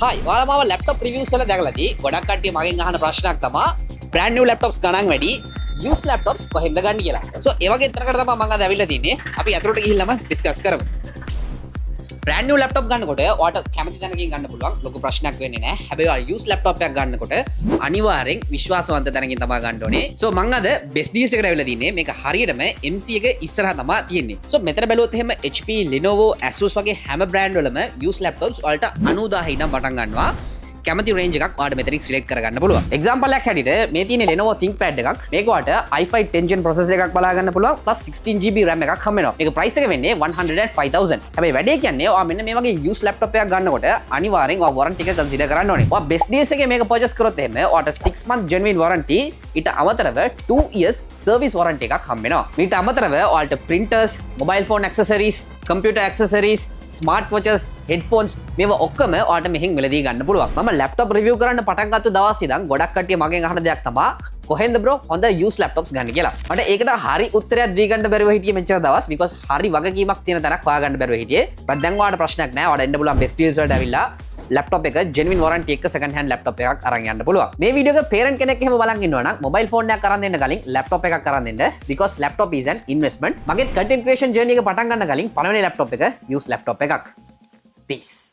හයි ඔයාලා මාව laptop reviews වල දැකලාදී ගොඩක් කට්ටිය මගෙන් අහන ප්‍රශ්නයක් තමයි brand new laptops ගණන් වැඩි used laptops කොහෙන්ද ගන්න කියලා. so ඒ වගේ තරකට තමයි මම අද ඇවිල්ලා තින්නේ. අපි අතුරට ගිහිල්ලාම ඩිස්කස් කරමු. brand new laptop ගන්නකොට ඔයාලට කැමති තැනකින් ගන්න පුළුවන්. ලොකු ප්‍රශ්නයක් වෙන්නේ නැහැ. හැබැයි ඔයාලා used laptop එකක් ගන්නකොට අනිවාර්යෙන් විශ්වාසවන්ත තැනකින් තමයි ගන්න ඕනේ. so මම අද best deals එකට ඇවිල්ලා තින්නේ. මේක හරියටම MC එක ඉස්සරහා තමයි තියෙන්නේ. so මෙතන බැලුවොත් එහෙම HP, Lenovo, Asus වගේ හැම brand වලම used laptops ඔයාලට 90000 ඉඳන් පටන් ගන්නවා. කැමති රේන්ජ් එකක් ඔයාලට මෙතනින් සිලෙක්ට් කරගන්න පුළුවන්. එක්සැම්පල් එකක් හැටියට මේ තියෙන Lenovo ThinkPad එකක්. මේක ඔයාලට i5 10 Gen processor එකක් බලා ගන්න පුළුවන්. plus 16GB RAM එකක් හම්බ වෙනවා. මේක price එක වෙන්නේ 105000. හැබැයි වැඩේ කියන්නේ ඔයා මෙන්න මේ වගේ used laptop එකක් ගන්නකොට අනිවාර්යෙන් ඔයා warranty එක consider කරන්න ඕනේ. ඔයා best deals එකේ මේක purchase කරොත් එහෙම ඔයාලට 6 month genuine warranty ඊට අමතරව 2 years service warranty එකක් හම්බ වෙනවා. ඊට අමතරව ඔයාලට printers, mobile phone accessories, computer accessories, smart watches, headphones මේවා ඔක්කොම ඔයාලට මෙහෙන් මිලදී ගන්න පුළුවන්. මම ලැප්ටොප් රිවිව් කරන්න පටන් ගත්ත දවස් ඉඳන් ගොඩක් කට්ටිය මගෙන් අහන දෙයක් තමයි කොහෙන්ද බ්‍රෝ හොඳ used laptops ගන්න කියලා. මට ඒකට හරි උත්තරයක් දී ගන්න බැරුව හිටියේ මෙච්චර දවස් because හරි වගකීමක් තියෙන තැනක් හොයාගන්න බැරුව හිටියේ. but දැන් ඔයාලට ප්‍රශ්නයක් නැහැ. ඔයාලට එන්න පුළුවන් best deals වලට ඇවිල්ලා laptop එක genuine warranty එක second hand laptop එකක් අරන් යන්න පුළුවන්. මේ වීඩියෝ එක parent කෙනෙක් එහෙම බලන් ඉන්නවා නම් mobile phone එකක් අරන් දෙන්න කලින් laptop එකක් අරන් දෙන්න because laptop is an investment. මගේ content creation journey එක පටන් ගන්න කලින් පළවෙනි laptop එක used laptop එකක්. Peace.